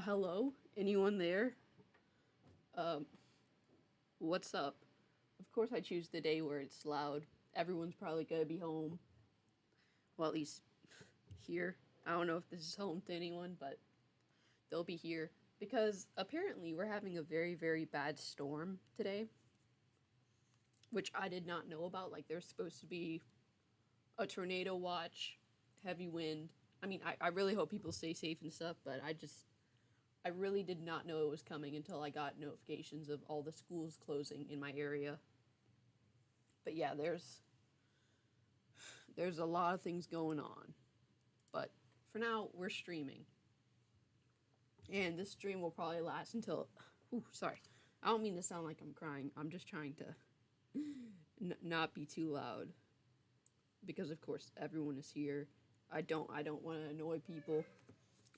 Hello? Anyone there? Um, what's up? Of course, I choose the day where it's loud. Everyone's probably gonna be home. Well, at least here. I don't know if this is home to anyone, but they'll be here. Because apparently, we're having a very, very bad storm today, which I did not know about. Like, there's supposed to be a tornado watch, heavy wind. I mean, I really hope people stay safe and stuff, but I really did not know it was coming until I got notifications of all the schools closing in my area. But yeah, there's a lot of things going on. But for now, we're streaming. And this stream will probably last until ooh, sorry. I don't mean to sound like I'm crying. I'm just trying to not be too loud because of course everyone is here. I don't want to annoy people.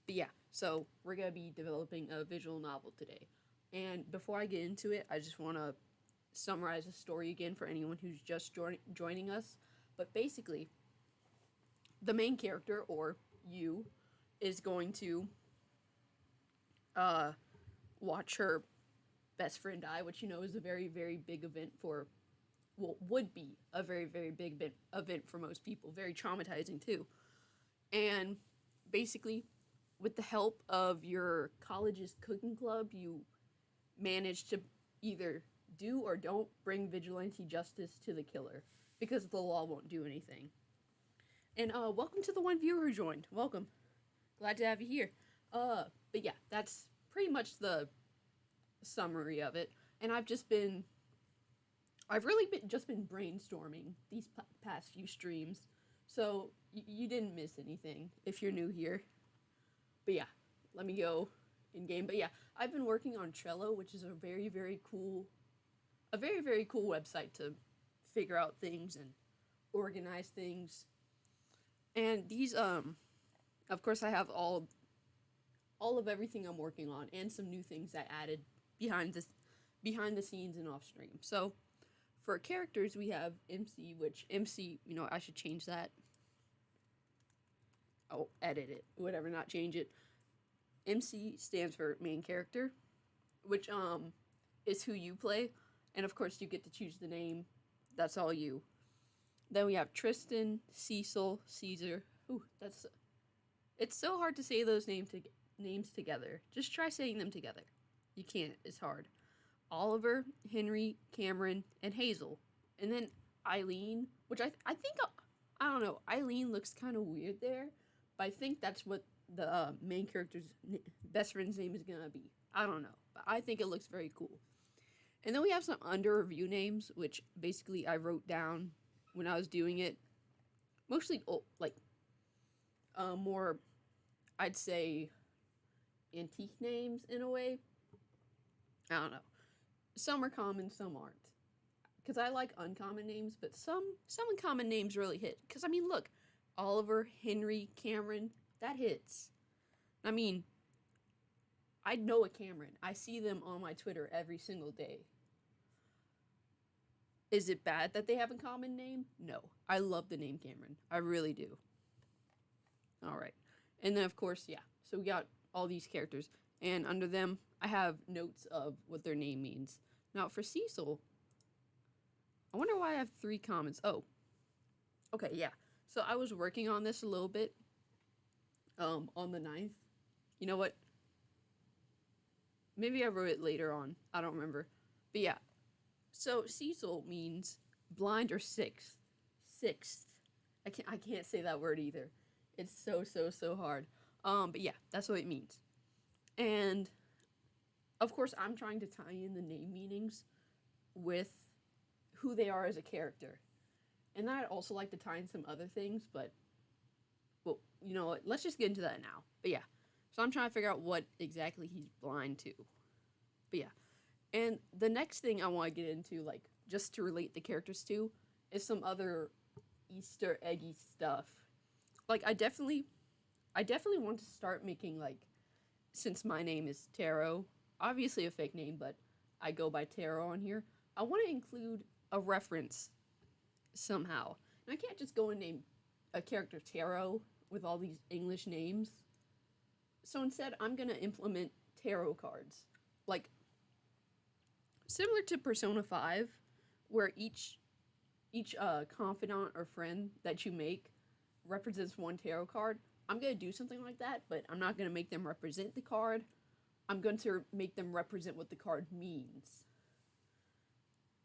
But yeah, so we're going to be developing a visual novel today. And before I get into it, I just want to summarize the story again for anyone who's just joining us. But basically, the main character, or you, is going to watch her best friend die, which you know is a very, very big event for, well, would be a very, very big event for most people. Very traumatizing, too. And basically, with the help of your college's cooking club, you manage to either do or don't bring vigilante justice to the killer because the law won't do anything. And welcome to the one viewer who joined. Welcome. Glad to have you here. But yeah, that's pretty much the summary of it. And I've really just been brainstorming these past few streams. So you didn't miss anything if you're new here. But yeah, let me go in game. But yeah, I've been working on Trello, which is a very, very cool website to figure out things and organize things. And these of course I have all of everything I'm working on and some new things I added behind the scenes and off stream. So for characters we have MC, which MC, I should change that. Oh, edit it. Whatever, not change it. MC stands for main character, which is who you play, and of course you get to choose the name. That's all you. Then we have Tristan, Cecil, Caesar. Ooh, it's so hard to say those names together. Just try saying them together. You can't. It's hard. Oliver, Henry, Cameron, and Hazel, and then Eileen, which I think I don't know. Eileen looks kind of weird there, but I think that's what the main character's best friend's name is gonna be. I don't know, but I think it looks very cool. And then we have some under review names, which basically I wrote down when I was doing it. Mostly, like, more, I'd say, antique names in a way. I don't know. Some are common, some aren't. Because I like uncommon names, but some uncommon names really hit. Because, I mean, look, Oliver, Henry, Cameron, that hits. I mean, I know a Cameron. I see them on my Twitter every single day. Is it bad that they have a common name? No. I love the name Cameron. I really do. Alright. And then, of course, yeah. So we got all these characters. And under them, I have notes of what their name means. Now, for Cecil, I wonder why I have 3 comments. Oh. Okay, yeah. So I was working on this a little bit. On the 9th. You know what? Maybe I wrote it later on. I don't remember. But yeah. So Cecil means blind or sixth. Sixth. I can't say that word either. It's so hard. But yeah, that's what it means. And of course I'm trying to tie in the name meanings with who they are as a character. And I'd also like to tie in some other things, but well, you know what? Let's just get into that now. But yeah. So I'm trying to figure out what exactly he's blind to. But yeah. And the next thing I want to get into, like, just to relate the characters to, is some other Easter eggy stuff. Like, I definitely want to start making, like, since my name is Taro, obviously a fake name, but I go by Taro on here, I want to include a reference somehow. And I can't just go and name a character Taro with all these English names. So instead, I'm gonna implement tarot cards, like similar to Persona 5, where each confidant or friend that you make represents one tarot card. I'm gonna do something like that, but I'm not gonna make them represent the card. I'm going to make them represent what the card means.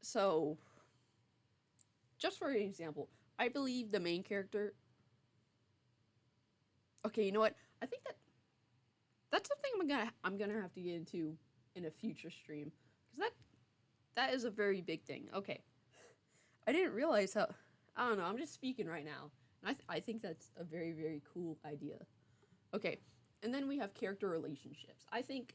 So, just for an example, I believe the main character. Okay, you know what? I think that's something I'm gonna have to get into in a future stream, because that is a very big thing. Okay, I didn't realize how. I don't know. I'm just speaking right now, and I think that's a very very cool idea. Okay, and then we have character relationships. I think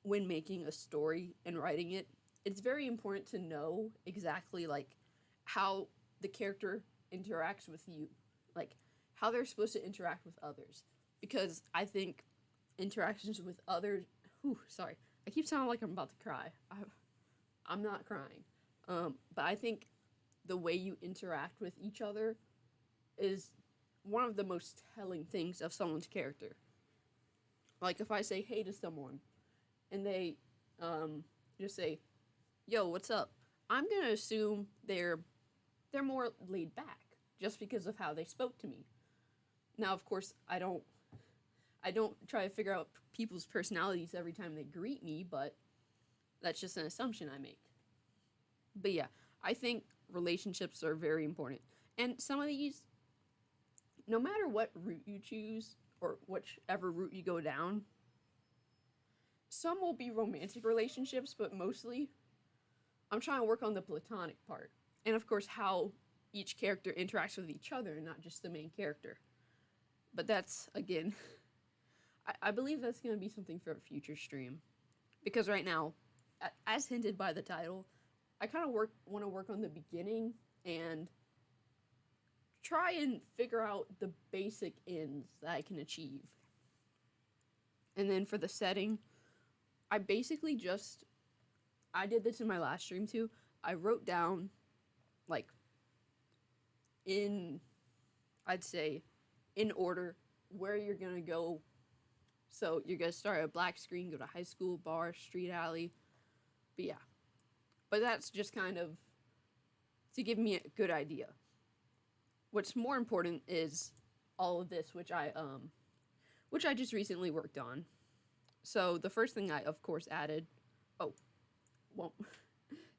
when making a story and writing it, it's very important to know exactly like how the character interacts with you, like how they're supposed to interact with others. Because I think interactions with others. Whew, sorry, I keep sounding like I'm about to cry. I'm not crying, but I think the way you interact with each other is one of the most telling things of someone's character. Like if I say hey to someone and they just say, "Yo, what's up?" I'm gonna assume they're more laid back just because of how they spoke to me. Now, of course, I don't try to figure out people's personalities every time they greet me, but that's just an assumption I make. But yeah, I think relationships are very important, and some of these, no matter what route you choose or whichever route you go down, some will be romantic relationships, but mostly I'm trying to work on the platonic part. And of course, how each character interacts with each other, and not just the main character. But that's, again, I believe that's going to be something for a future stream. Because right now, as hinted by the title, I kind of want to work on the beginning and try and figure out the basic ends that I can achieve. And then for the setting, I basically just I did this in my last stream too. I wrote down like in I'd say in order where you're gonna go. So you're gonna start at a black screen, go to high school, bar, street alley. But yeah. But that's just kind of to give me a good idea. What's more important is all of this which I just recently worked on. So the first thing I of course added oh well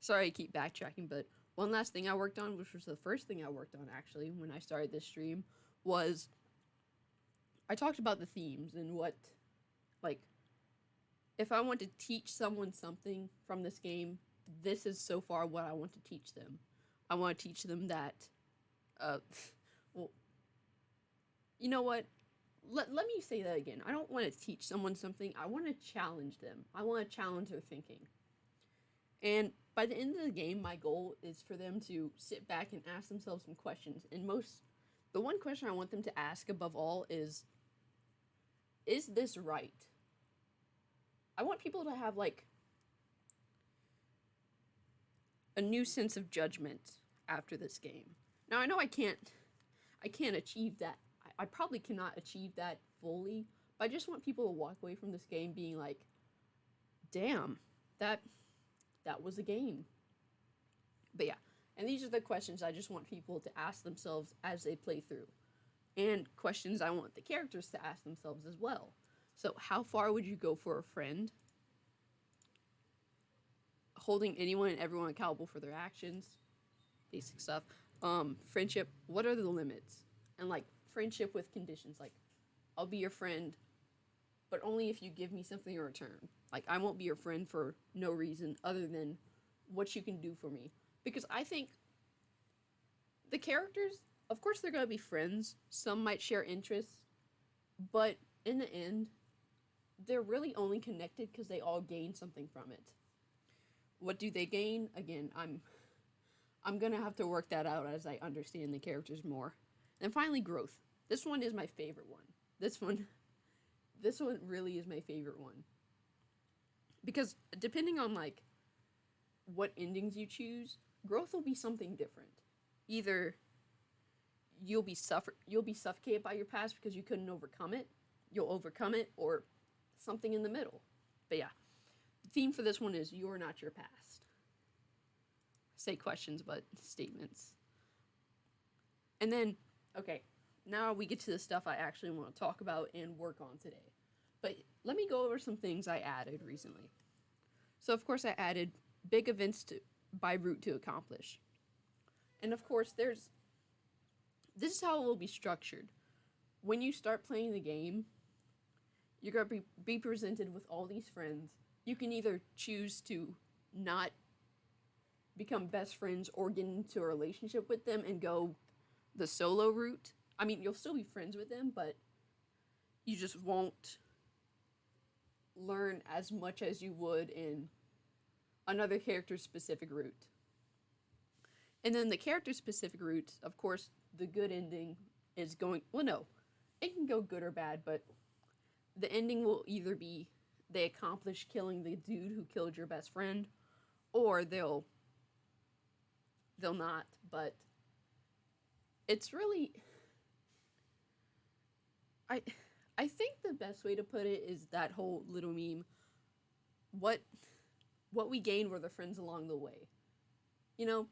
sorry I keep backtracking, but one last thing I worked on, which was the first thing I worked on actually when I started this stream, was I talked about the themes and what, like, if I want to teach someone something from this game, this is so far what I want to teach them. I want to teach them that, uh, well, you know what? Let me say that again. I don't want to teach someone something. I want to challenge them. I want to challenge their thinking. And by the end of the game, my goal is for them to sit back and ask themselves some questions. And the one question I want them to ask above all is this right? I want people to have like a new sense of judgment after this game. Now I know I can't achieve that. I probably cannot achieve that fully, but I just want people to walk away from this game being like, damn, that was a game. But yeah, and these are the questions I just want people to ask themselves as they play through. And questions I want the characters to ask themselves as well. So, how far would you go for a friend? Holding anyone and everyone accountable for their actions. Basic stuff. Friendship, what are the limits? And like friendship with conditions, like I'll be your friend, but only if you give me something in return. Like I won't be your friend for no reason other than what you can do for me. Because I think the characters, of course they're going to be friends. Some might share interests, but in the end, they're really only connected because they all gain something from it. What do they gain? Again, I'm gonna have to work that out as I understand the characters more. And finally, growth. This one is my favorite one. This one really is my favorite one. Because depending on like what endings you choose, growth will be something different. Either you'll be suffocated by your past because you couldn't overcome it, you'll overcome it, or something in the middle. But yeah, the theme for this one is You're Not Your Past. Say questions, but statements. And then, okay, now we get to the stuff I actually want to talk about and work on today. But let me go over some things I added recently. So, of course, I added big events by route to accomplish. And of course, this is how it will be structured. When you start playing the game, you're going to be presented with all these friends. You can either choose to not become best friends or get into a relationship with them and go the solo route. I mean, you'll still be friends with them, but you just won't learn as much as you would in another character specific route. And then the character specific routes, of course, the good ending is going, well, no, it can go good or bad, but the ending will either be they accomplish killing the dude who killed your best friend, or they'll not. But it's really, I think the best way to put it is that whole little meme. What we gained were the friends along the way. You know,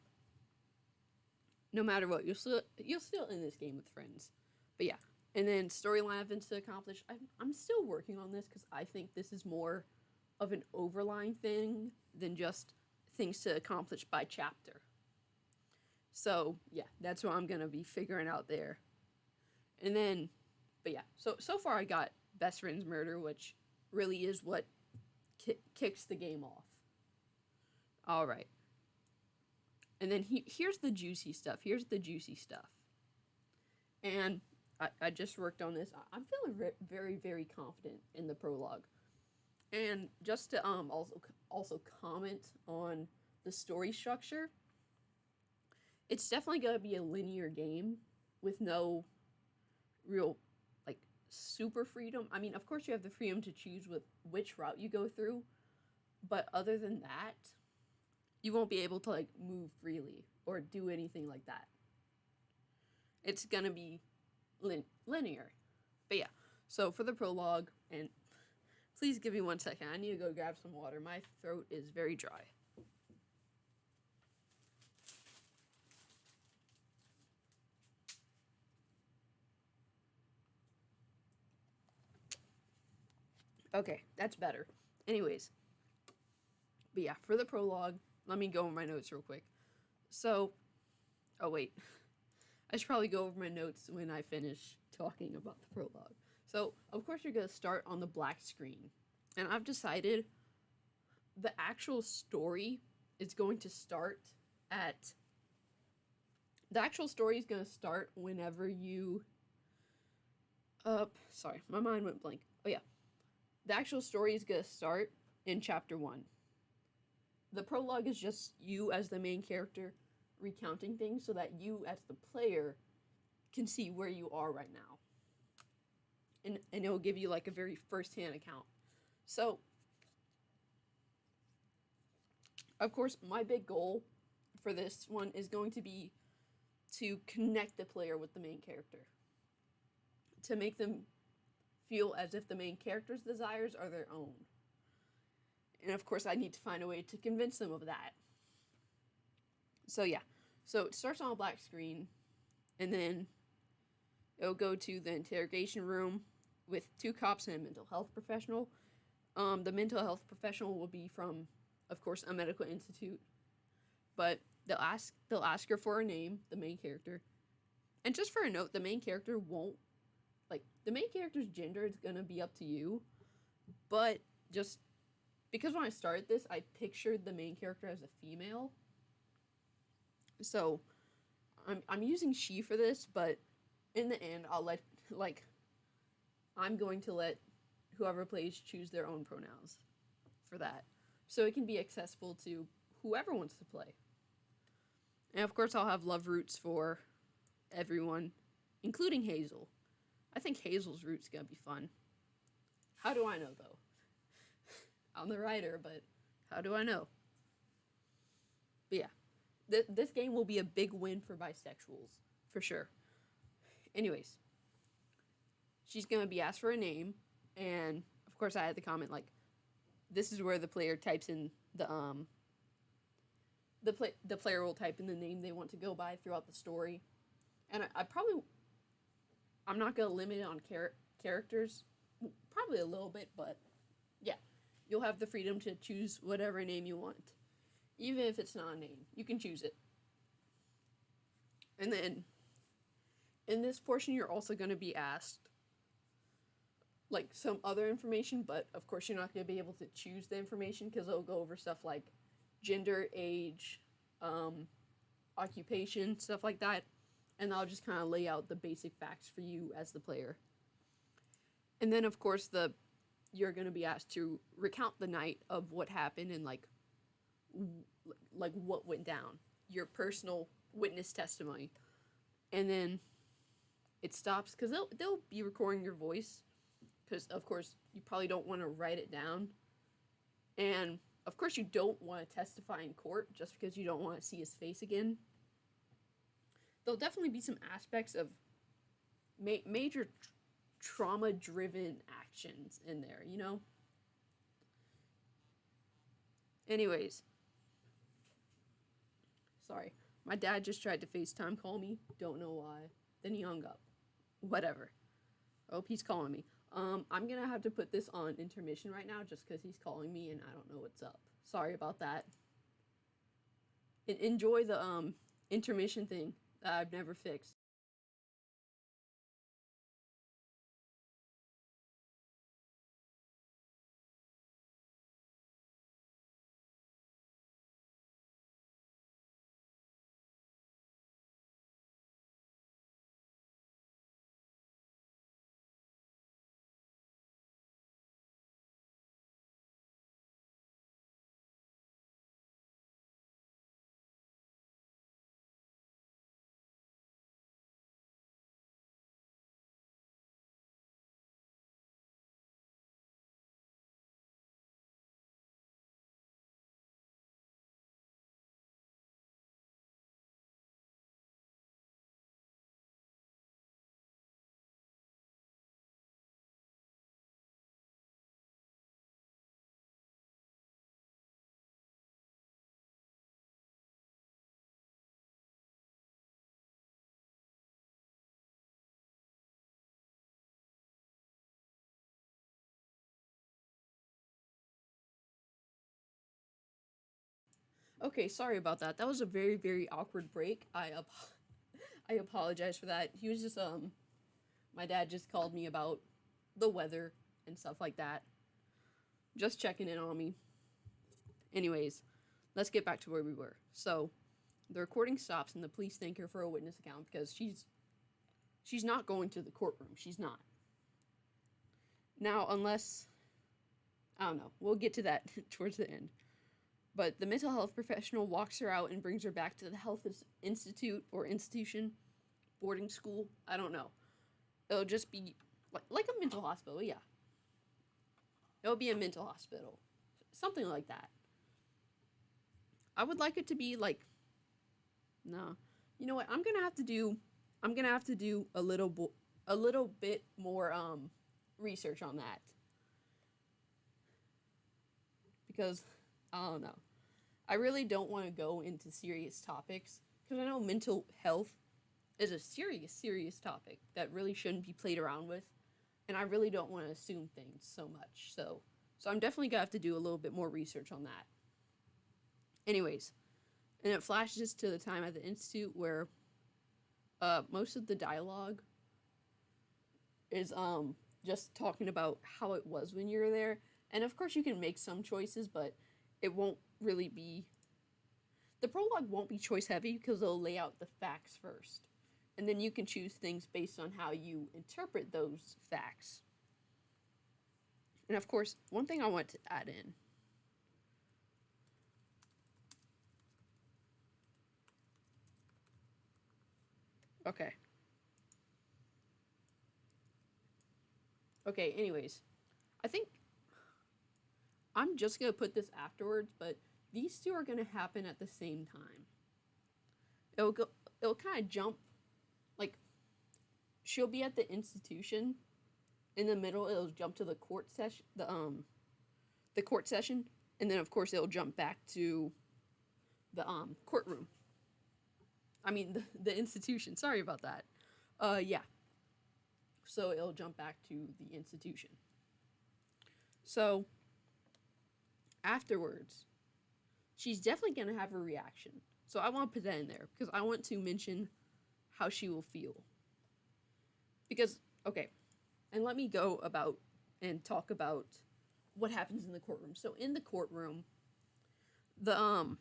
no matter what, you'll still end this game with friends. But yeah, and then storyline events to accomplish. I'm still working on this because I think this is more of an overlying thing than just things to accomplish by chapter. So yeah, that's what I'm gonna be figuring out there. And then, but yeah, so far I got best friends murder, which really is what kicks the game off. All right. And then here's the juicy stuff. And I just worked on this. I'm feeling very, very confident in the prologue. And just to also comment on the story structure, it's definitely going to be a linear game with no real, like, super freedom. I mean, of course you have the freedom to choose which route you go through, but other than that, you won't be able to, like, move freely or do anything like that. It's going to be linear. But yeah, so for the prologue, and please give me 1 second. I need to go grab some water. My throat is very dry. Okay, that's better. Anyways, but yeah, for the prologue, let me go over my notes real quick. So, oh wait, I should probably go over my notes when I finish talking about the prologue. So, of course, you're going to start on the black screen. And I've decided the actual story is going to start at... The actual story is going to start whenever you... sorry, my mind went blank. Oh yeah. The actual story is going to start in chapter 1. The prologue is just you as the main character recounting things so that you as the player can see where you are right now. And it will give you like a very first-hand account. So, of course, my big goal for this one is going to be to connect the player with the main character. To make them feel as if the main character's desires are their own. And of course, I need to find a way to convince them of that. So yeah, so it starts on a black screen, and then it'll go to the interrogation room with 2 cops and a mental health professional. The mental health professional will be from, of course, a medical institute, but they'll ask her for her name, the main character. And just for a note, the main character won't, like, the main character's gender is gonna be up to you, but just because when I started this, I pictured the main character as a female. So I'm using she for this, but in the end, I'm going to let whoever plays choose their own pronouns for that. So it can be accessible to whoever wants to play. And of course, I'll have love roots for everyone, including Hazel. I think Hazel's root's gonna be fun. How do I know, though? I'm the writer, but how do I know? But yeah, this game will be a big win for bisexuals, for sure. Anyways, she's gonna be asked for a name, and of course, I had the comment like, this is where the player types in the player will type in the name they want to go by throughout the story, and I'm not gonna limit it on characters, probably a little bit, but yeah, you'll have the freedom to choose whatever name you want, even if it's not a name, you can choose it. And then in this portion, you're also going to be asked like some other information, but of course you're not going to be able to choose the information because it'll go over stuff like gender, age, occupation, stuff like that, and I'll just kind of lay out the basic facts for you as the player. And then of course you're going to be asked to recount the night of what happened and like what went down, your personal witness testimony. And then it stops because they'll be recording your voice, because of course you probably don't want to write it down, and of course you don't want to testify in court just because you don't want to see his face again. There'll definitely be some aspects of major trauma-driven actions in there, you know? Anyways, sorry, my dad just tried to FaceTime call me, don't know why, then he hung up. Whatever. I hope he's calling me. I'm gonna have to put this on intermission right now just because he's calling me and I don't know what's up. Sorry about that. Enjoy the intermission thing that I've never fixed. Okay, sorry about that. That was a very, very awkward break. I apologize for that. He was just my dad just called me about the weather and stuff like that. Just checking in on me. Anyways, let's get back to where we were. So, the recording stops and the police thank her for a witness account because she's not going to the courtroom. She's not. Now, unless I don't know, we'll get to that towards the end. But the mental health professional walks her out and brings her back to the health institute or institution, boarding school. I don't know. It'll just be like a mental hospital, yeah. It'll be a mental hospital. Something like that. I would like it to be like, no. You know what? I'm gonna have to do a little bit more research on that. Because I don't know. I really don't want to go into serious topics because I know mental health is a serious topic that really shouldn't be played around with, and I really don't want to assume things so much. So I'm definitely gonna have to do a little bit more research on that. Anyways, and it flashes to the time at the institute where most of the dialogue is just talking about how it was when you were there, and of course you can make some choices, but it won't really be. The prologue won't be choice heavy because they'll lay out the facts first, and then you can choose things based on how you interpret those facts. And of course, one thing I want to add in. Okay. Okay, anyways. I think I'm just going to put this afterwards, but these two are going to happen at the same time. It'll kind of jump, like, she'll be at the institution, In the middle, it'll jump to the court session, the court session, and then of course it'll jump back to the courtroom. I mean the institution. Sorry about that. Yeah. So it'll jump back to the institution. So afterwards, she's definitely gonna have a reaction. So I want to put that in there because I want to mention how she will feel. Because okay, and let me go about and talk about what happens in the courtroom. So in the courtroom, the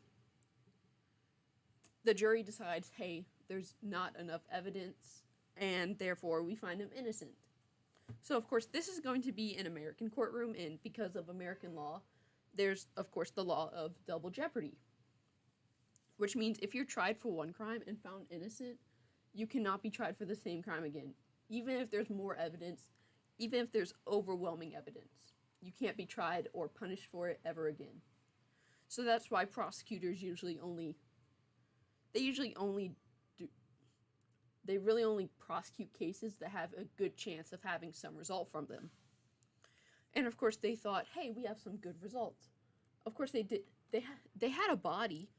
the jury decides, hey, there's not enough evidence, and therefore we find him innocent. So of course this is going to be an American courtroom, and because of American law, there's of course the law of double jeopardy, which means if you're tried for one crime and found innocent, you cannot be tried for the same crime again, even if there's more evidence, even if there's overwhelming evidence. You can't be tried or punished for it ever again. So that's why prosecutors usually only they really only prosecute cases that have a good chance of having some result from them. And of course they thought, hey, we have some good results. Of course they did. They had a body.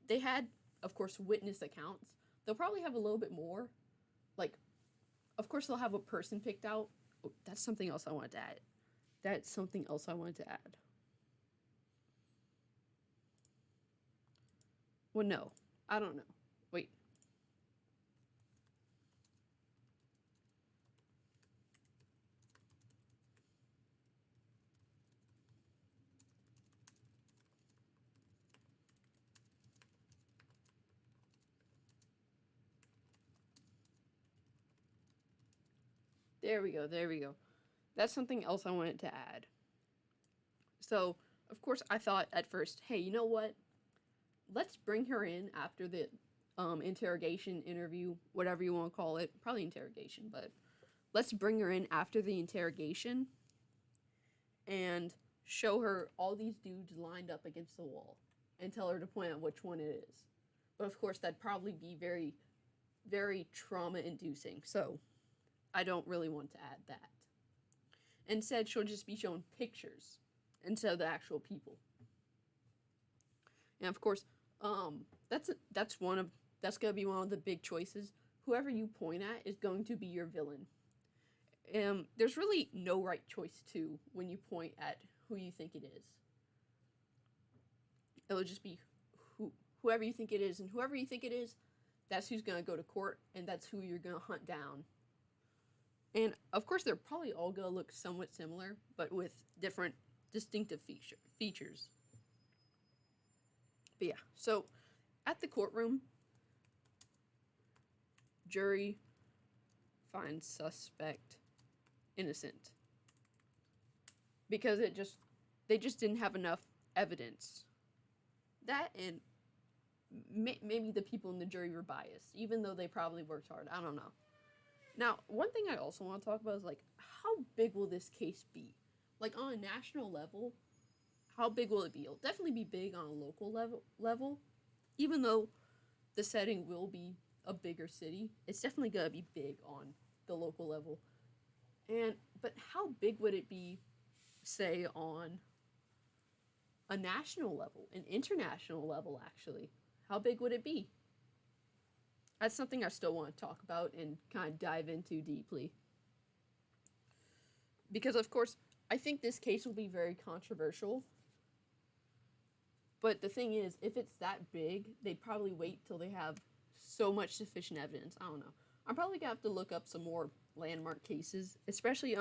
They had, of course, witness accounts. They'll probably have a little bit more. Like, of course they'll have a person picked out. Oh, that's something else I wanted to add. That's something else I wanted to add. Well, no. I don't know. Wait. There we go. There we go. That's something else I wanted to add. So, of course, I thought at first, hey, you know what? Let's bring her in after the interrogation, interview, whatever you want to call it. Probably interrogation, but let's bring her in after the interrogation and show her all these dudes lined up against the wall and tell her to point out which one it is. But of course, that'd probably be very, very trauma inducing. So I don't really want to add that. Instead, she'll just be shown pictures instead of the actual people. And of course, that's gonna be one of the big choices. Whoever you point at is going to be your villain. There's really no right choice too when you point at who you think it is. It'll just be whoever you think it is, and whoever you think it is, that's who's gonna go to court, and that's who you're gonna hunt down. And of course, they're probably all gonna look somewhat similar, but with different distinctive features. But yeah, so at the courtroom, jury finds suspect innocent because they just didn't have enough evidence. That and maybe the people in the jury were biased, even though they probably worked hard. I don't know. Now, one thing I also want to talk about is like, how big will this case be? Like on a national level, how big will it be? It'll definitely be big on a local level, even though the setting will be a bigger city. It's definitely gonna be big on the local level. But how big would it be, say, on a national level, an international level, actually? How big would it be? That's something I still want to talk about and kind of dive into deeply. Because, of course, I think this case will be very controversial. But the thing is, if it's that big, they'd probably wait till they have so much sufficient evidence. I don't know. I'm probably gonna have to look up some more landmark cases, especially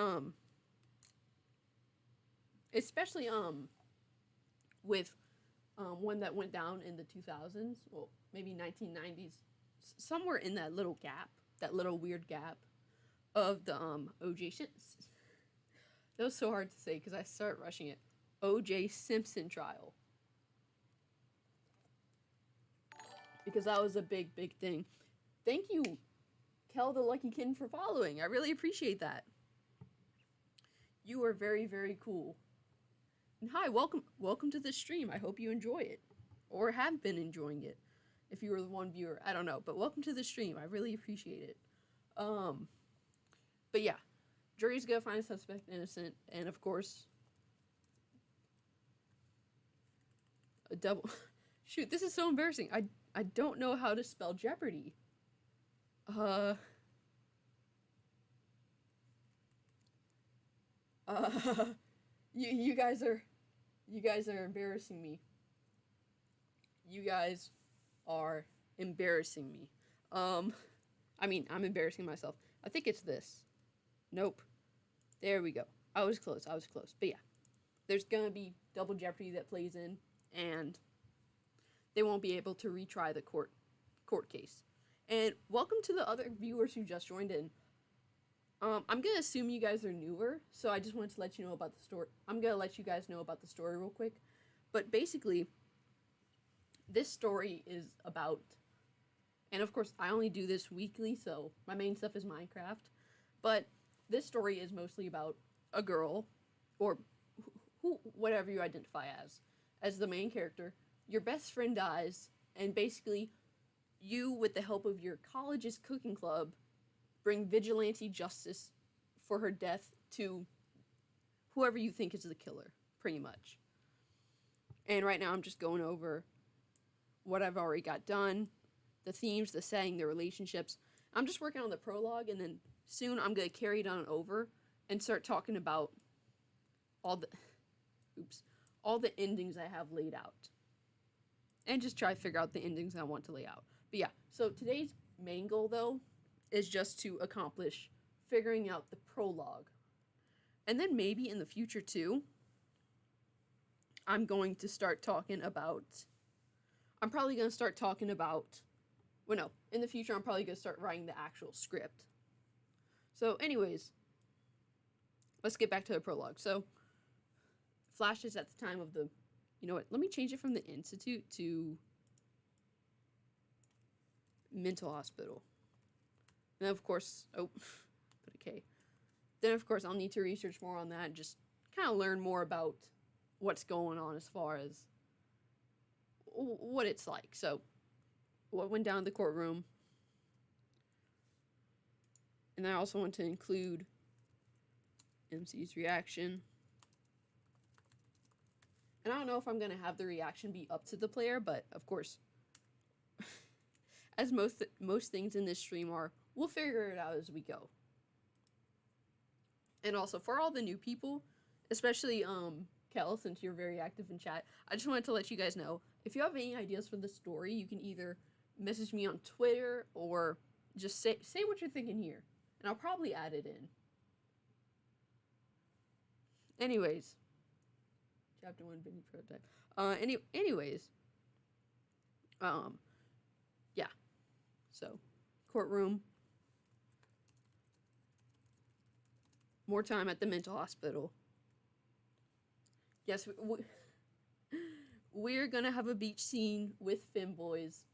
with one that went down in the 2000s, well, maybe 1990s, somewhere in that little gap, that little weird gap of the O.J. That was so hard to say because I started rushing it. O.J. Simpson trial. Because that was a big, big thing. Thank you, Kel the Lucky Kitten, for following. I really appreciate that. You are very, very cool. And hi, welcome to the stream. I hope you enjoy it. Or have been enjoying it. If you were the one viewer, I don't know. But welcome to the stream. I really appreciate it. But yeah. jury's gonna find the suspect innocent, and of course, a double. Shoot, this is so embarrassing. I don't know how to spell Jeopardy. Uh. Uh. You guys are embarrassing me. You guys are embarrassing me. I mean, I'm embarrassing myself. I think it's this. Nope. There we go. I was close. But yeah, there's gonna be double jeopardy that plays in, and they won't be able to retry the court case. And welcome to the other viewers who just joined in. I'm gonna assume you guys are newer, so I just wanted to let you know about the story. I'm gonna let you guys know about the story real quick. But basically, this story is about, and of course, I only do this weekly, so my main stuff is Minecraft. But this story is mostly about a girl, or whatever you identify as the main character. Your best friend dies, and basically, you, with the help of your college's cooking club, bring vigilante justice for her death to whoever you think is the killer, pretty much. And right now I'm just going over what I've already got done, the themes, the setting, the relationships. I'm just working on the prologue, and then soon I'm going to carry it on over and start talking about all the endings I have laid out. And just try to figure out the endings I want to lay out. But yeah, so today's main goal, though, is just to accomplish figuring out the prologue. And then maybe in the future, too, I'm probably going to start talking about, in the future, I'm probably going to start writing the actual script. So anyways, let's get back to the prologue. So, Flash is at the time of the, you know what, let me change it from the Institute to mental hospital. And of course, put a K. Then of course I'll need to research more on that, just kind of learn more about what's going on as far as what it's like. So, what went down in the courtroom. And I also want to include MC's reaction. And I don't know if I'm going to have the reaction be up to the player, but of course, as most things in this stream are, we'll figure it out as we go. And also, for all the new people, especially Kel, since you're very active in chat, I just wanted to let you guys know, if you have any ideas for the story, you can either message me on Twitter or just say what you're thinking here, and I'll probably add it in. Anyways, chapter 1 Vinny prototype. Anyways, yeah. So, courtroom. More time at the mental hospital. Yes, we're gonna have a beach scene with femboys.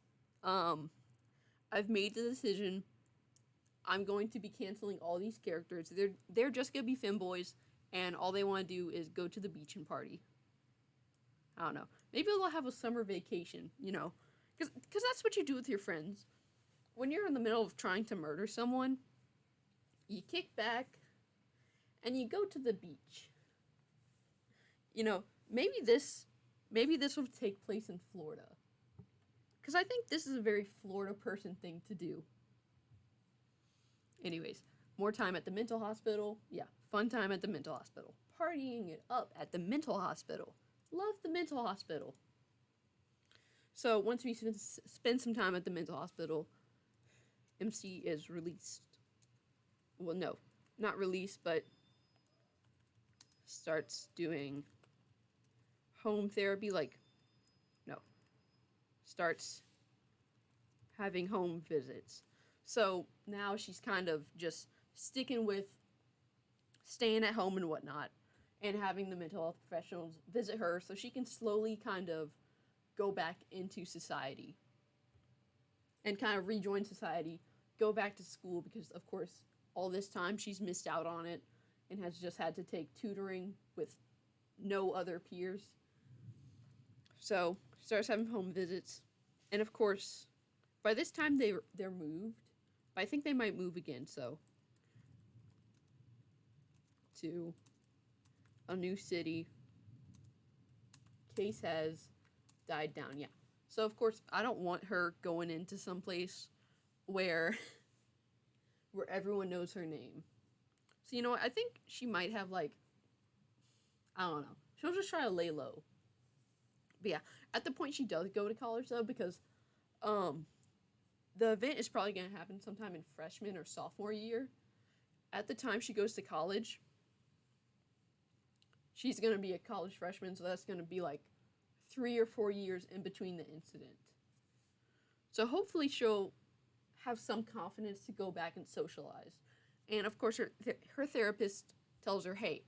I've made the decision. I'm going to be canceling all these characters. They're just gonna be femboys, and all they want to do is go to the beach and party. I don't know. Maybe they'll have a summer vacation, you know, because that's what you do with your friends. When you're in the middle of trying to murder someone, you kick back and you go to the beach. You know, maybe this will take place in Florida. Because I think this is a very Florida person thing to do. Anyways, more time at the mental hospital. Yeah, fun time at the mental hospital. Partying it up at the mental hospital. Love the mental hospital. So once we spend some time at the mental hospital, MC is released. Well, no, not released, but starts doing home therapy, starts having home visits. So now she's kind of just sticking with staying at home and whatnot, and having the mental health professionals visit her so she can slowly kind of go back into society and kind of rejoin society, go back to school, because of course all this time she's missed out on it and has just had to take tutoring with no other peers. So starts having home visits, and of course by this time they're moved, but I think they might move again. So to a new city. Case has died down. Yeah. So of course I don't want her going into some place where where everyone knows her name. So you know what? I think she might have like, I don't know. She'll just try to lay low. But yeah, at the point she does go to college though, because um the event is probably gonna happen sometime in freshman or sophomore year. At the time she goes to college, she's gonna be a college freshman, so that's gonna be like 3 or 4 years in between the incident. So hopefully she'll have some confidence to go back and socialize. And of course, her therapist tells her, hey,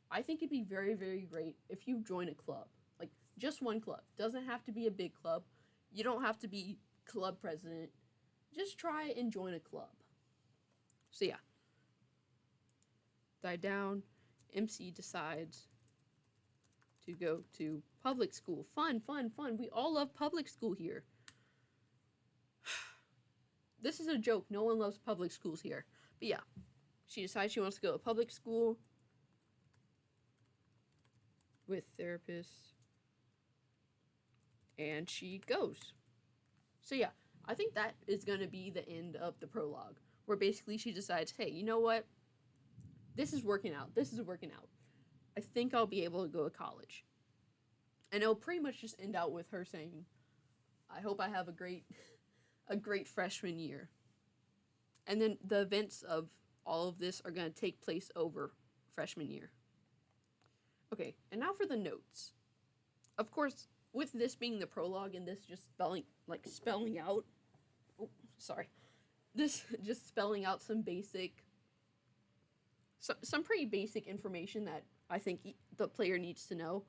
I think it'd be very, very great if you join a club. Like, just one club. Doesn't have to be a big club. You don't have to be club president. Just try and join a club. So yeah. Die down. MC decides to go to public school. Fun, fun, fun. We all love public school here. This is a joke. No one loves public schools here. But yeah, she decides she wants to go to public school with therapists. And she goes. So yeah, I think that is going to be the end of the prologue, where basically she decides, hey, you know what? This is working out. This is working out. I think I'll be able to go to college. And it'll pretty much just end out with her saying, I hope I have a great freshman year. And then the events of all of this are going to take place over freshman year. Okay, and now for the notes. Of course, with this being the prologue and this just spelling out, this just spelling out some pretty basic information that I think the player needs to know.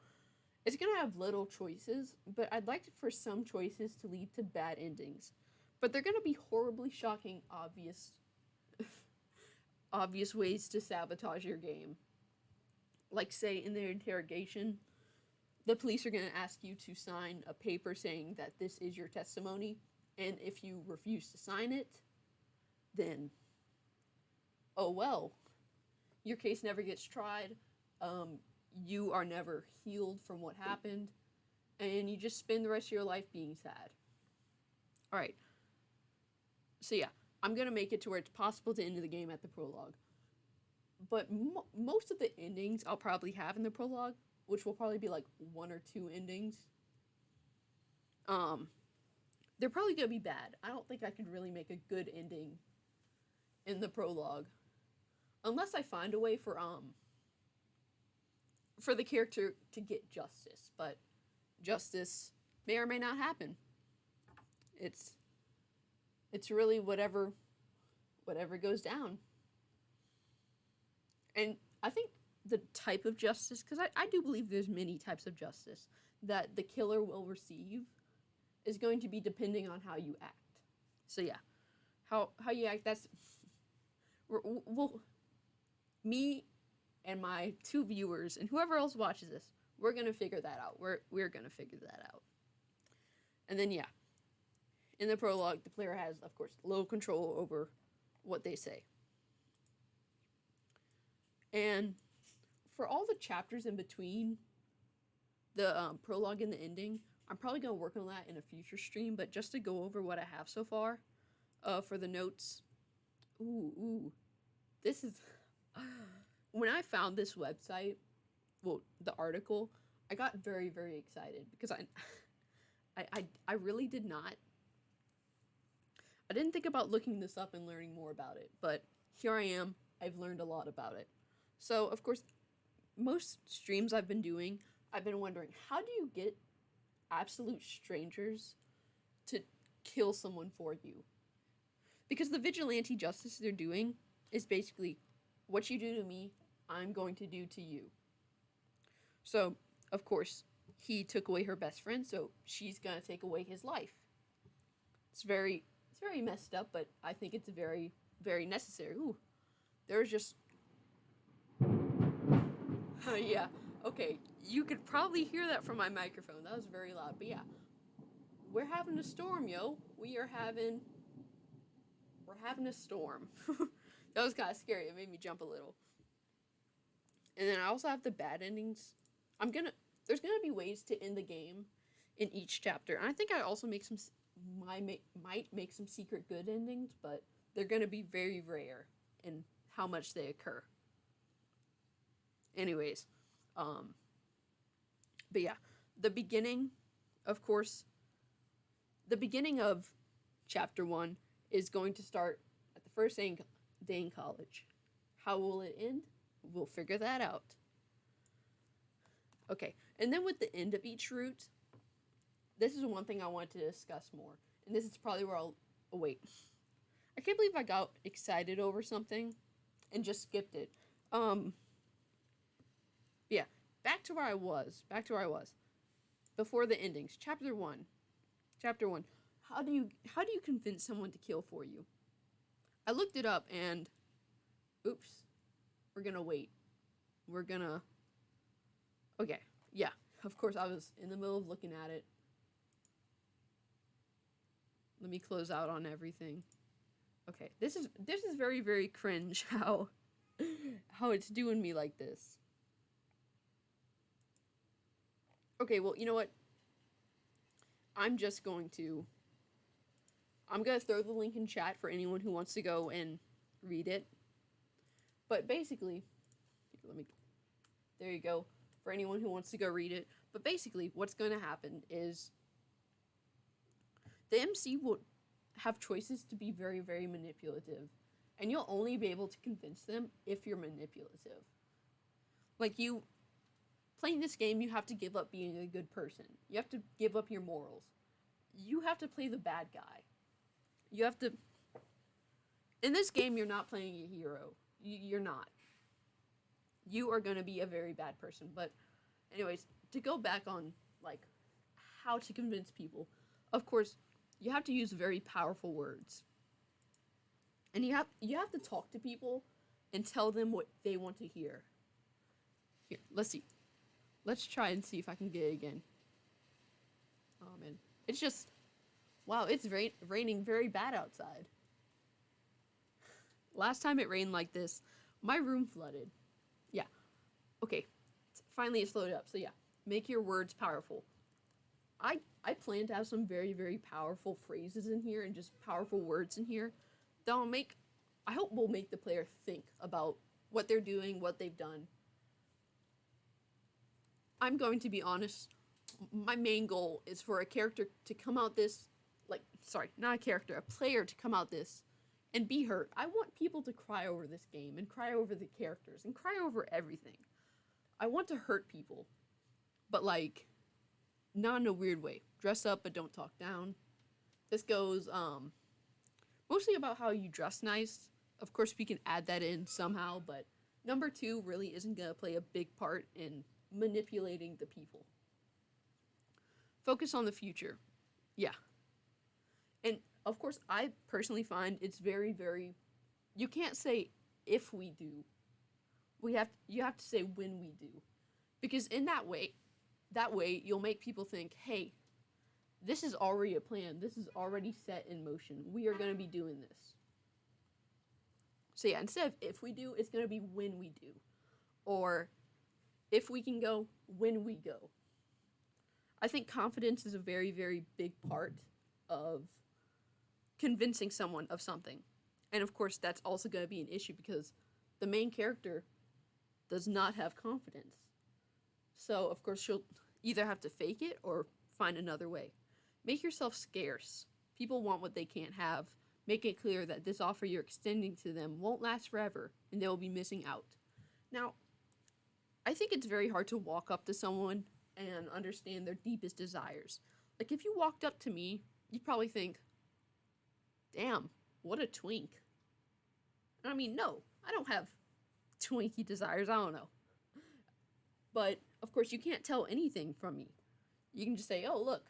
It's going to have little choices, but I'd like for some choices to lead to bad endings. But they're going to be horribly shocking, obvious ways to sabotage your game. Like, say, in their interrogation, the police are going to ask you to sign a paper saying that this is your testimony, and if you refuse to sign it, then, oh well, your case never gets tried, you are never healed from what happened, and you just spend the rest of your life being sad. Alright, so yeah, I'm going to make it to where it's possible to end the game at the prologue. But most of the endings I'll probably have in the prologue, which will probably be like 1 or 2 endings, they're probably going to be bad. I don't think I could really make a good ending in the prologue. Unless I find a way for the character to get justice. But justice may or may not happen. It's really whatever goes down. And I think the type of justice, because I do believe there's many types of justice that the killer will receive, is going to be depending on how you act. So yeah, how you act, that's... Well, me and my 2 viewers and whoever else watches this, we're going to figure that out. We're going to figure that out. And then yeah, in the prologue, the player has, of course, little control over what they say. And for all the chapters in between the prologue and the ending, I'm probably going to work on that in a future stream, but just to go over what I have so far for the notes. This is... When I found this website, well, the article, I got very, very excited because I really did not... I didn't think about looking this up and learning more about it, but here I am. I've learned a lot about it. So, of course, most streams I've been doing, I've been wondering, how do you get absolute strangers to kill someone for you? Because the vigilante justice they're doing is basically, what you do to me, I'm going to do to you. So, of course, he took away her best friend, so she's going to take away his life. It's very messed up, but I think it's very, very necessary. Ooh, there's just... yeah, okay, you could probably hear that from my microphone. That was very loud, but yeah. We're having a storm, yo. We're having a storm. That was kind of scary. It made me jump a little. And then I also have the bad endings. There's gonna be ways to end the game in each chapter, and I think I also might make some secret good endings, but they're gonna be very rare in how much they occur. Anyways, but yeah, the beginning, of course, the beginning of chapter 1 is going to start at the first day in college. How will it end? We'll figure that out. Okay, and then with the end of each route, this is one thing I want to discuss more, and this is probably where I'll... Oh, wait. I can't believe I got excited over something and just skipped it. Yeah, back to where I was. Before the endings. Chapter 1. How do you convince someone to kill for you? I looked it up and... Oops. We're gonna wait. Okay, yeah. Of course, I was in the middle of looking at it. Let me close out on everything. Okay, this is very, very cringe how it's doing me like this. Okay, well, you know what? I'm gonna throw the link in chat for anyone who wants to go and read it. But basically, there you go, for anyone who wants to go read it. But basically, what's going to happen is the MC will have choices to be very, very manipulative. And you'll only be able to convince them if you're manipulative. Like, playing this game, you have to give up being a good person. You have to give up your morals. You have to play the bad guy. You have to... In this game, you're not playing a hero. You're not. You are going to be a very bad person. But anyways, to go back on, like, how to convince people, of course, you have to use very powerful words. And you have to talk to people and tell them what they want to hear. Here, let's see. Let's try and see if I can get it again. Oh, man. It's just... Wow, it's raining very bad outside. Last time it rained like this, my room flooded. Yeah. Okay. Finally it slowed up. So yeah, make your words powerful. I plan to have some very, very powerful phrases in here and just powerful words in here that I hope will make the player think about what they're doing, what they've done. I'm going to be honest, my main goal is for a character to come out this, not a character, a player to come out this and be hurt. I want people to cry over this game and cry over the characters and cry over everything. I want to hurt people, but not in a weird way. Dress up, but don't talk down. This goes mostly about how you dress nice. Of course, we can add that in somehow, but number 2 really isn't going to play a big part in manipulating the people. Focus on the future. Yeah. And of course, I personally find it's very, very... You can't say if we do. You have to say when we do. Because in that way you'll make people think, hey, this is already a plan. This is already set in motion. We are going to be doing this. So yeah, instead of if we do, it's going to be when we do. Or if we can go, when we go. I think confidence is a very, very big part of convincing someone of something. And of course, that's also going to be an issue because the main character does not have confidence. So, of course, she'll either have to fake it or find another way. Make yourself scarce. People want what they can't have. Make it clear that this offer you're extending to them won't last forever and they will be missing out. Now, I think it's very hard to walk up to someone and understand their deepest desires. Like, if you walked up to me, you'd probably think, damn, what a twink. I mean, no, I don't have twinky desires, I don't know. But, of course, you can't tell anything from me. You can just say, oh, look,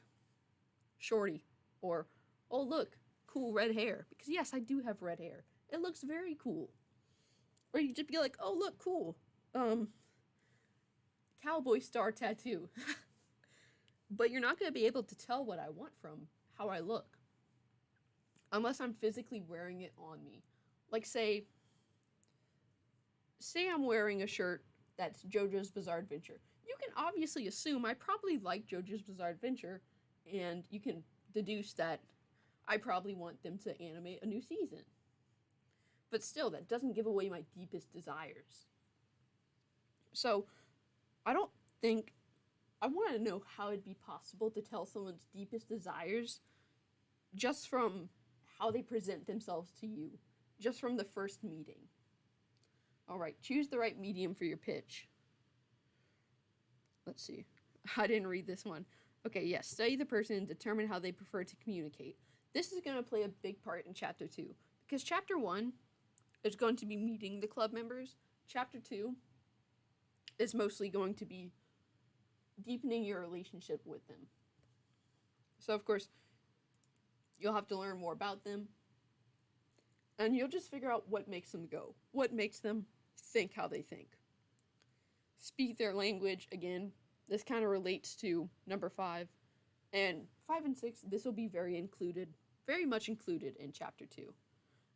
shorty. Or, oh, look, cool red hair. Because, yes, I do have red hair. It looks very cool. Or you just be like, oh, look, cool. Cowboy star tattoo. But you're not going to be able to tell what I want from how I look. Unless I'm physically wearing it on me. Like, say I'm wearing a shirt that's JoJo's Bizarre Adventure. You can obviously assume I probably like JoJo's Bizarre Adventure, and you can deduce that I probably want them to animate a new season. But still, that doesn't give away my deepest desires. So, I don't think. I want to know how it'd be possible to tell someone's deepest desires just from how they present themselves to you, just from the first meeting. Alright, choose the right medium for your pitch. Let's see. I didn't read this one. Okay, yes, study the person and determine how they prefer to communicate. This is going to play a big part in Chapter 2. Because Chapter 1 is going to be meeting the club members. Chapter 2 is mostly going to be deepening your relationship with them. So, of course, you'll have to learn more about them. And you'll just figure out what makes them go. What makes them think how they think. Speak their language. Again, this kind of relates to number 5. And 5 and 6, this will be very much included in Chapter 2.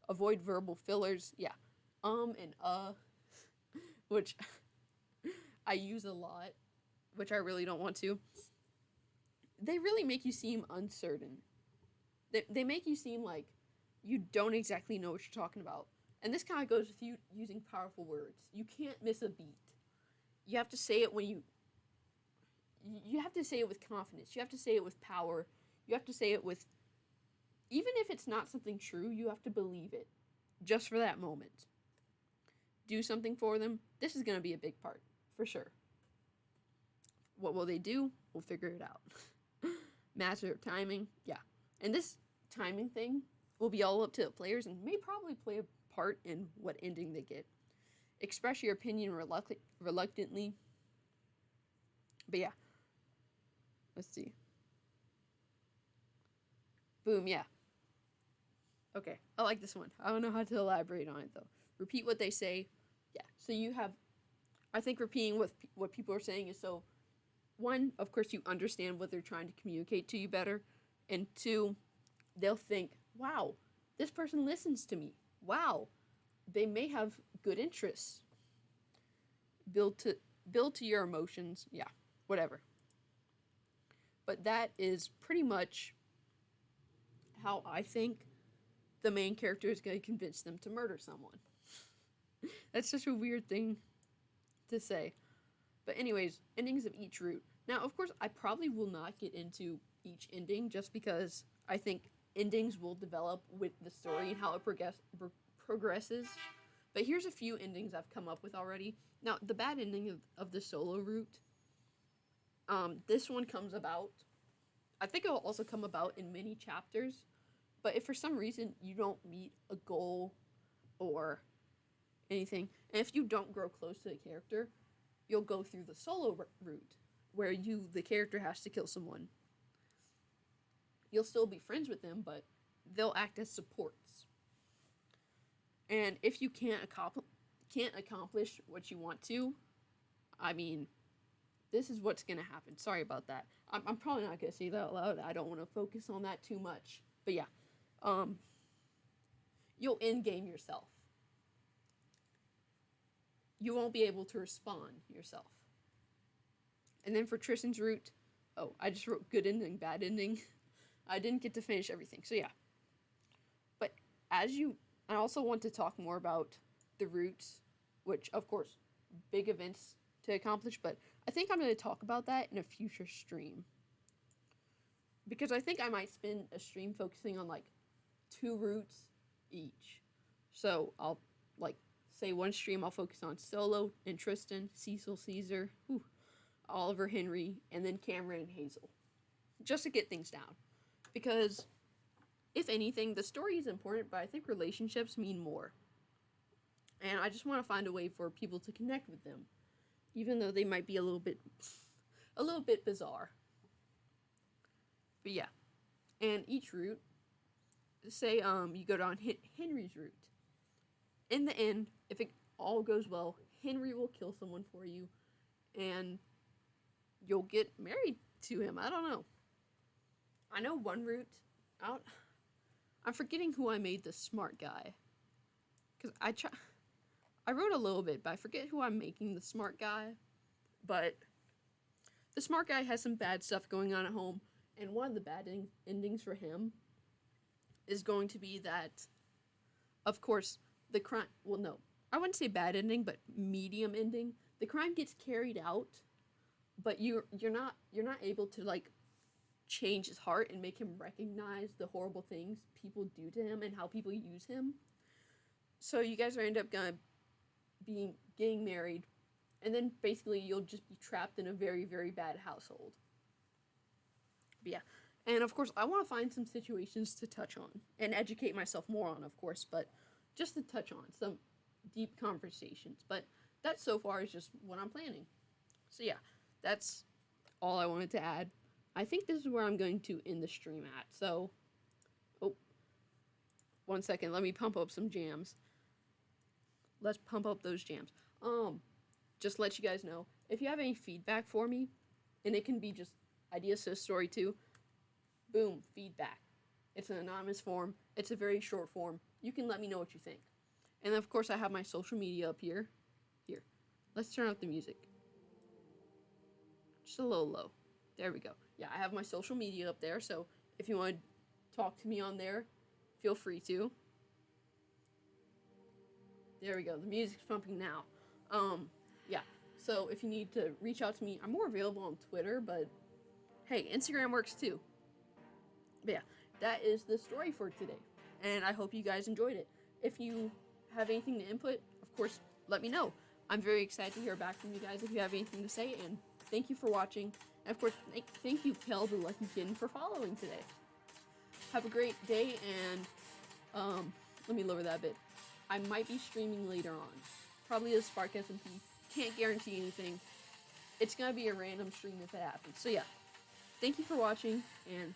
Avoid verbal fillers. Yeah. And which I use a lot, which I really don't want to. They really make you seem uncertain. They make you seem like you don't exactly know what you're talking about. And this kind of goes with you using powerful words. You can't miss a beat. You have to say it you have to say it with confidence. You have to say it with power. You have to say it with, even if it's not something true, you have to believe it. Just for that moment. Do something for them. This is going to be a big part, for sure. What will they do? We'll figure it out. Master of timing. Yeah. And this timing thing will be all up to the players and may probably play a part in what ending they get. Express your opinion reluctantly. But yeah. Let's see. Boom, yeah. Okay, I like this one. I don't know how to elaborate on it, though. Repeat what they say. Yeah, so you have... I think repeating what people are saying is so... 1, of course, you understand what they're trying to communicate to you better. And 2, they'll think, wow, this person listens to me. Wow, they may have good interests. Build to your emotions. Yeah, whatever. But that is pretty much how I think the main character is going to convince them to murder someone. That's such a weird thing to say. But anyways, endings of each route. Now, of course, I probably will not get into each ending just because I think endings will develop with the story and how it progresses. But here's a few endings I've come up with already. Now, the bad ending of the solo route, this one comes about. I think it will also come about in many chapters. But if for some reason you don't meet a goal or anything, and if you don't grow close to the character, you'll go through the solo route, where the character, has to kill someone. You'll still be friends with them, but they'll act as supports. And if you can't accomplish what you want to, I mean, this is what's going to happen. Sorry about that. I'm probably not going to say that out loud. I don't want to focus on that too much. But yeah, you'll in-game yourself. You won't be able to respawn yourself. And then for Tristan's route, I just wrote good ending, bad ending. I didn't get to finish everything, so yeah. But I also want to talk more about the routes, which, of course, big events to accomplish, but I think I'm going to talk about that in a future stream. Because I think I might spend a stream focusing on, 2 routes each. So I'll, say one stream I'll focus on Solo and Tristan, Cecil, Caesar, Oliver, Henry, and then Cameron and Hazel. Just to get things down. Because, if anything, the story is important, but I think relationships mean more. And I just want to find a way for people to connect with them. Even though they might be a little bit bizarre. But yeah. And each route, say you go down Henry's route. In the end, if it all goes well, Henry will kill someone for you, and you'll get married to him. I don't know. I know one route. I'm forgetting who I made the smart guy. Because I wrote a little bit, but I forget who I'm making the smart guy. But the smart guy has some bad stuff going on at home, and one of the bad endings for him is going to be that, of course, the crime. Well, no, I wouldn't say bad ending, but medium ending. The crime gets carried out, but you're not able to like change his heart and make him recognize the horrible things people do to him and how people use him. So you guys are end up gonna be getting married, and then basically you'll just be trapped in a very, very bad household. But yeah, and of course I want to find some situations to touch on and educate myself more on, of course, but just to touch on some deep conversations. But that so far is just what I'm planning. So yeah, that's all I wanted to add. I think this is where I'm going to end the stream at. So, oh, 1 second, let me pump up some jams. Let's pump up those jams. Just to let you guys know, if you have any feedback for me, and it can be just ideas to a story too, boom, feedback. It's an anonymous form. It's a very short form. You can let me know what you think. And of course, I have my social media up here. Here, let's turn up the music. Just a little low. There we go. Yeah, I have my social media up there, so if you want to talk to me on there, feel free to. There we go. The music's pumping now. Yeah. So if you need to reach out to me, I'm more available on Twitter, but hey, Instagram works too. But yeah, that is the story for today, and I hope you guys enjoyed it. If you have anything to input, of course, let me know. I'm very excited to hear back from you guys if you have anything to say, and thank you for watching. And of course, thank you, Kel the Lucky Kitten, for following today. Have a great day, and let me lower that a bit. I might be streaming later on. Probably a Spark SMP. Can't guarantee anything. It's gonna be a random stream if it happens. So yeah, thank you for watching, and